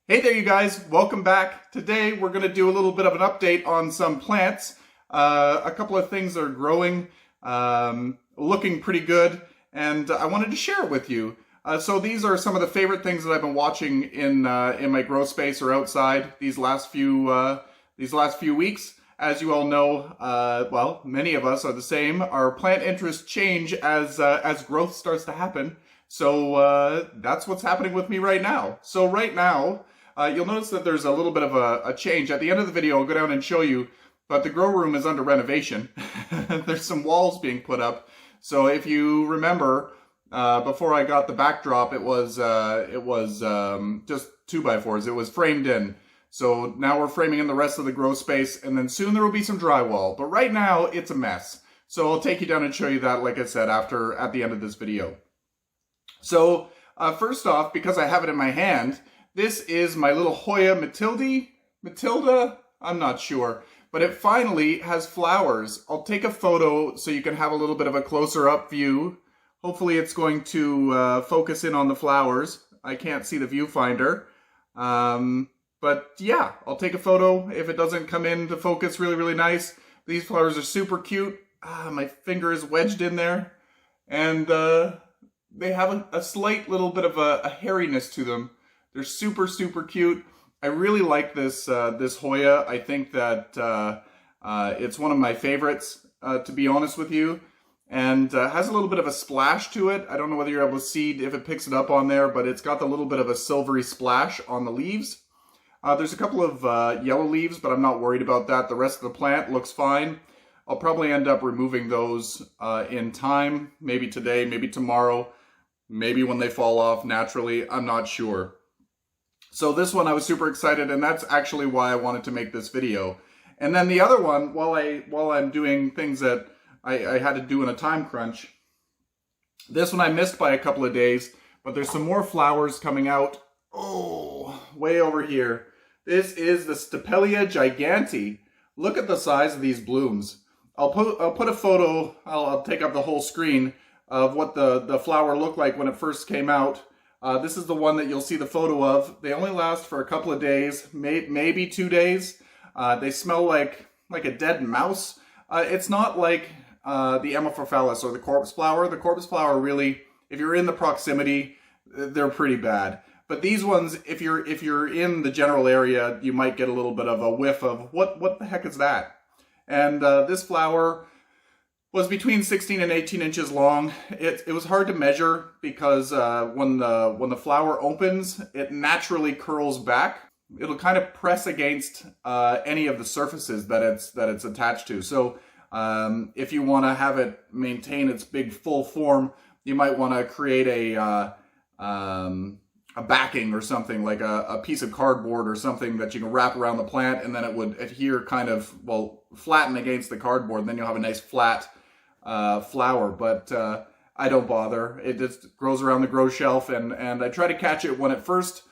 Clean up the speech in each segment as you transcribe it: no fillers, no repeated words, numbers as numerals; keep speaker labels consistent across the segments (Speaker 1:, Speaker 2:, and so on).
Speaker 1: Hey there you guys, welcome back. Today we're going to do a little bit of an update on some plants. A couple of things are growing, looking pretty good, and I wanted to share it with you. So these are some of the favorite things that I've been watching in my grow space or outside these last few weeks. As you all know, well, many of us are the same. Our plant interests change as growth starts to happen. So that's what's happening with me right now. So right now, you'll notice that there's a little bit of a change. At the end of the video, I'll go down and show you, but the grow room is under renovation. There's some walls being put up. So if you remember, before I got the backdrop, it was just 2x4s. It was framed in. So now we're framing in the rest of the grow space, and then soon there will be some drywall. But right now, it's a mess. So I'll take you down and show you that, like I said, at the end of this video. So first off, because I have it in my hand, this is my little Hoya Matilda, I'm not sure, but it finally has flowers. I'll take a photo so you can have a little bit of a closer up view. Hopefully it's going to focus in on the flowers. I can't see the viewfinder. But yeah, I'll take a photo if it doesn't come in to focus really nice. These flowers are super cute. My finger is wedged in there. And they have a slight little bit of a hairiness to them. They're super cute. I really like this this Hoya. I think that it's one of my favorites, to be honest with you. And has a little bit of a splash to it. I don't know whether you're able to see if it picks it up on there, but it's got the little bit of a silvery splash on the leaves. There's a couple of yellow leaves, but I'm not worried about that. The rest of the plant looks fine. I'll probably end up removing those in time. Maybe today, maybe tomorrow, maybe when they fall off naturally. I'm not sure. So this one I was super excited, and that's actually why I wanted to make this video. And then the other one, while I'm doing things that I had to do in a time crunch, this one I missed by a couple of days, but there's some more flowers coming out. Oh, way over here. This is the Stapelia Gigante. Look at the size of these blooms. I'll put a photo, I'll take up the whole screen of what the flower looked like when it first came out. This is the one that you'll see the photo of. They only last for a couple of days, maybe 2 days. They smell like a dead mouse. It's not like the Amorphophallus or the corpse flower. The corpse flower really, if you're in the proximity, they're pretty bad. But these ones, if you're in the general area, you might get a little bit of a whiff of what the heck is that? And this flower was between 16 and 18 inches long. It was hard to measure because when the flower opens, it naturally curls back. It'll kind of press against any of the surfaces that it's attached to. So if you want to have it maintain its big full form, you might want to create a backing or something, like a piece of cardboard or something that you can wrap around the plant, and then it would adhere kind of, well, flatten against the cardboard, and then you'll have a nice flat flower. But I don't bother. It just grows around the grow shelf, and I try to catch it when it first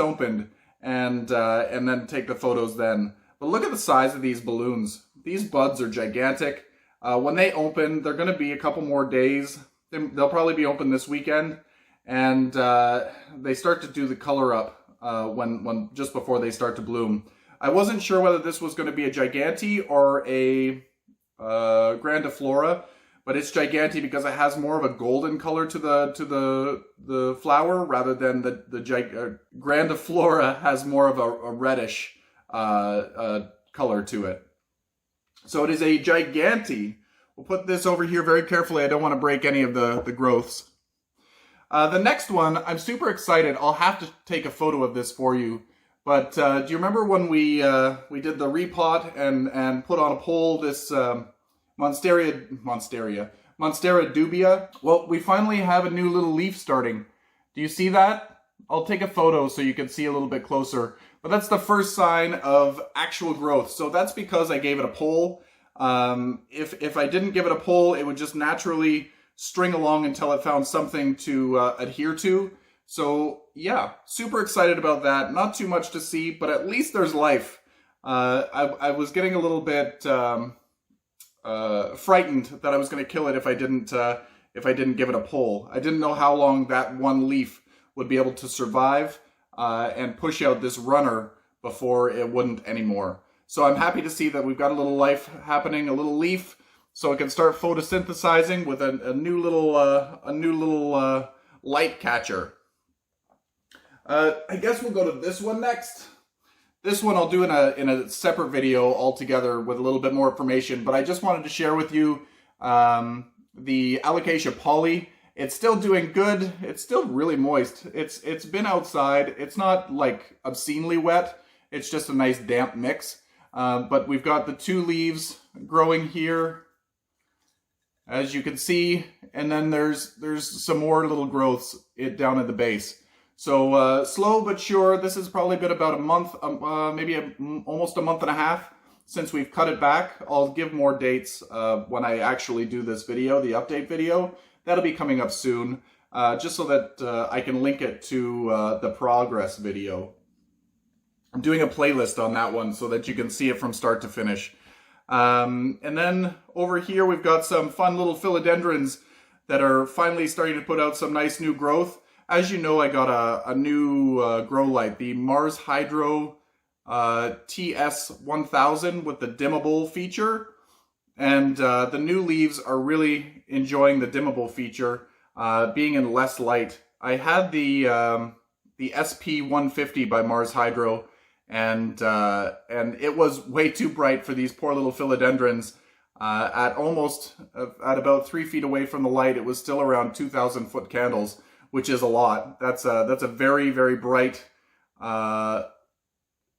Speaker 1: opened, and then take the photos then. But look at the size of these balloons. These buds are gigantic. When they open, they're going to be a couple more days. They'll probably be open this weekend. And they start to do the color up when just before they start to bloom. I wasn't sure whether this was going to be a Gigante or a Grandiflora, but it's Gigante because it has more of a golden color to the flower, rather than the Grandiflora has more of a reddish color to it. So it is a Gigante. We'll put this over here very carefully. I don't want to break any of the growths. The next one, I'm super excited. I'll have to take a photo of this for you. But do you remember when we did the repot and put on a pole this Monstera dubia? Well, we finally have a new little leaf starting. Do you see that? I'll take a photo so you can see a little bit closer. But that's the first sign of actual growth. So that's because I gave it a pole. If I didn't give it a pole, it would just naturally string along until it found something to adhere to. So yeah, super excited about that. Not too much to see, but at least there's life. I was getting a little bit frightened that I was going to kill it if I didn't give it a pole. I didn't know how long that one leaf would be able to survive. and push out this runner before it wouldn't anymore. So I'm happy to see that we've got a little life happening, a little leaf, so it can start photosynthesizing with a new little light catcher. I guess we'll go to this one next. This one I'll do in a separate video altogether with a little bit more information, but I just wanted to share with you the Alocasia Poly. It's still doing good. It's still really moist. It's been outside. It's not like obscenely wet. It's just a nice damp mix. But we've got the 2 leaves growing here, as you can see, and then there's some more little growths down at the base. So slow but sure. This has probably been about a month, almost a month and a half since we've cut it back. I'll give more dates when I actually do this video, the update video. That'll be coming up soon, just so that I can link it to the progress video. I'm doing a playlist on that one so that you can see it from start to finish. And then over here we've got some fun little philodendrons that are finally starting to put out some nice new growth. As you know, I got a new grow light, the Mars Hydro TS1000 with the dimmable feature. And the new leaves are really enjoying the dimmable feature, being in less light. I had the SP150 by Mars Hydro, and it was way too bright for these poor little philodendrons. At about 3 feet away from the light, it was still around 2,000 foot candles, which is a lot. That's a very, very bright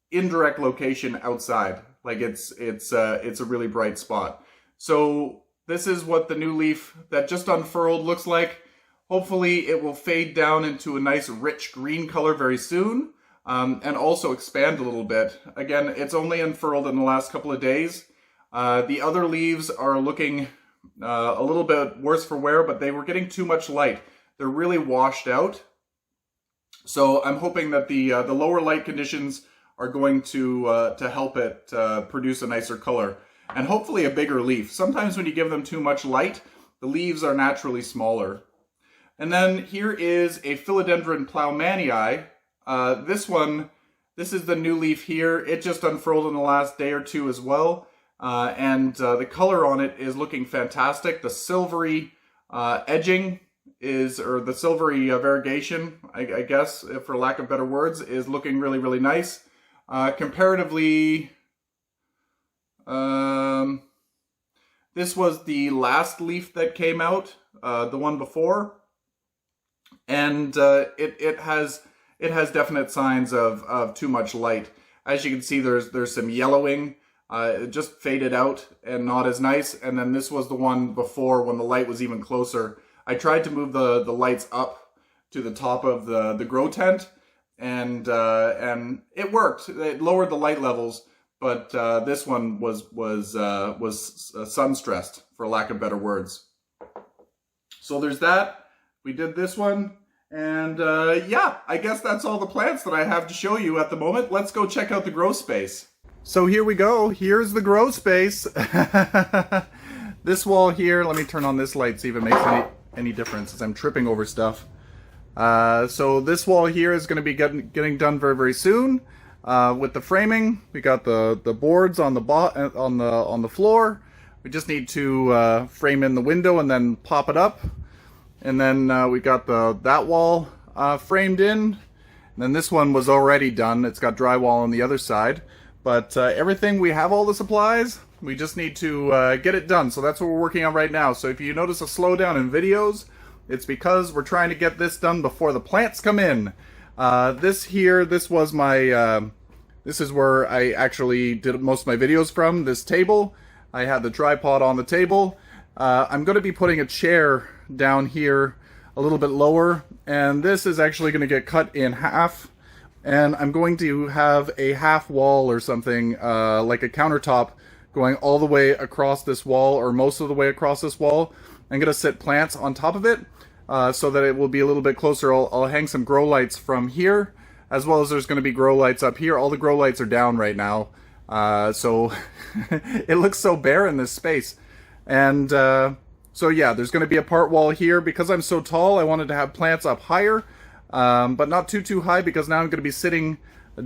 Speaker 1: indirect location outside. Like it's a really bright spot. So this is what the new leaf that just unfurled looks like. Hopefully it will fade down into a nice rich green color very soon, and also expand a little bit. Again, it's only unfurled in the last couple of days. The other leaves are looking a little bit worse for wear, but they were getting too much light. They're really washed out. So I'm hoping that the lower light conditions are going to help it produce a nicer color. And hopefully a bigger leaf. Sometimes when you give them too much light, the leaves are naturally smaller. And then here is a Philodendron Ploughmania. This is the new leaf here. It just unfurled in the last day or two as well. And the color on it is looking fantastic. The silvery edging or the silvery variegation, I guess, for lack of better words, is looking really, really nice. Comparatively, this was the last leaf that came out, the one before, and it has definite signs of too much light. As you can see, there's some yellowing. It just faded out and not as nice. And then this was the one before when the light was even closer. I tried to move the lights up to the top of the grow tent, and it worked. It lowered the light levels. But this one was sun stressed, for lack of better words. So there's that. We did this one, and yeah, I guess that's all the plants that I have to show you at the moment. Let's go check out the grow space. So here we go. Here's the grow space. This wall here. Let me turn on this light, see if it makes any difference, as I'm tripping over stuff. So this wall here is going to be getting done very, very soon. With the framing, we got the boards on the floor. We just need to frame in the window and then pop it up. And then we got that wall framed in. And then this one was already done. It's got drywall on the other side. But everything, we have all the supplies. We just need to get it done. So that's what we're working on right now. So if you notice a slowdown in videos, it's because we're trying to get this done before the plants come in. This was my, this is where I actually did most of my videos from, this table. I had the tripod on the table. I'm going to be putting a chair down here a little bit lower, and this is actually going to get cut in half. And I'm going to have a half wall or something, like a countertop, going all the way across this wall, or most of the way across this wall. I'm going to set plants on top of it, so that it will be a little bit closer. I'll hang some grow lights from here, as well as there's going to be grow lights up here. All the grow lights are down right now, so it looks so bare in this space. And so yeah, there's going to be a part wall here. Because I'm so tall, I wanted to have plants up higher. but not too high, because now I'm going to be sitting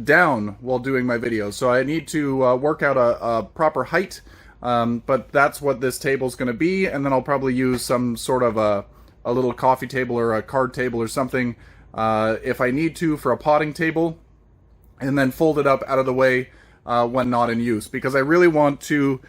Speaker 1: down while doing my videos. So I need to work out a proper height, but that's what this table is going to be, and then I'll probably use some sort of a little coffee table or a card table or something if I need to for a potting table, and then fold it up out of the way when not in use, because I really want to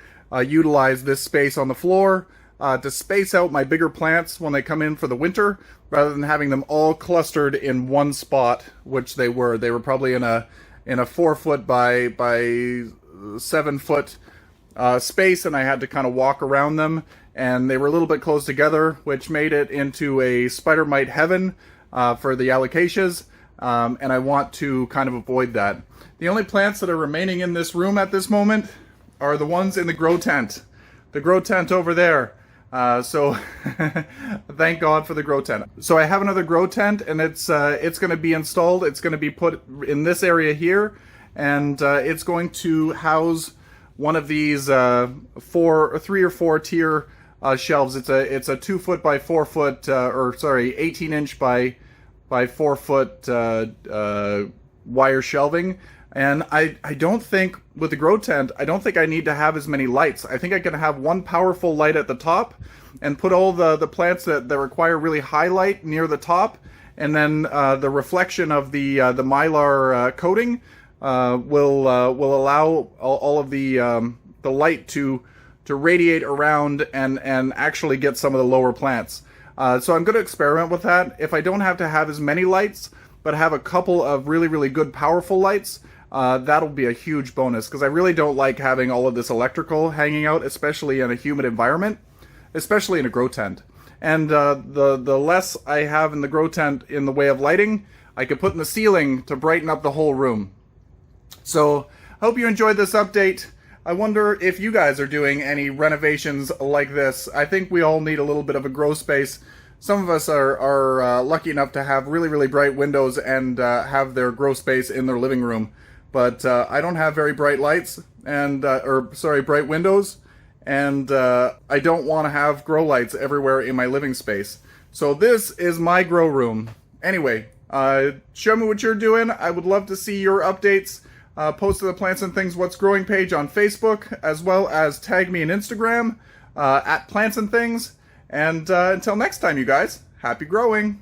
Speaker 1: utilize this space on the floor to space out my bigger plants when they come in for the winter, rather than having them all clustered in one spot, which they were. They were probably in a 4 foot by 7 foot space, and I had to kind of walk around them, and they were a little bit close together, which made it into a spider mite heaven for the alocasias, and I want to kind of avoid that. The only plants that are remaining in this room at this moment are the ones in the grow tent. The grow tent over there. So thank God for the grow tent. So I have another grow tent, and it's going to be installed. It's going to be put in this area here, and it's going to house one of these 3 or 4 tier shelves. It's a 2 foot by 4 foot, 18 inch by 4 foot wire shelving. And I don't think, with the grow tent, I don't think I need to have as many lights. I think I can have one powerful light at the top and put all the plants that require really high light near the top, and then the reflection of the mylar coating will allow all of the light to radiate around and actually get some of the lower plants. So I'm going to experiment with that. If I don't have to have as many lights, but have a couple of really good powerful lights, that'll be a huge bonus, because I really don't like having all of this electrical hanging out, especially in a humid environment, especially in a grow tent. And the less I have in the grow tent in the way of lighting, I could put in the ceiling to brighten up the whole room. So I hope you enjoyed this update. I wonder if you guys are doing any renovations like this. I think we all need a little bit of a grow space. Some of us are lucky enough to have really bright windows and have their grow space in their living room. But I don't have very bright lights, and bright windows, and I don't want to have grow lights everywhere in my living space. So this is my grow room. Anyway, show me what you're doing. I would love to see your updates. Post to the Plants and Things What's Growing page on Facebook, as well as tag me on Instagram at Plants and Things. And until next time, you guys, happy growing!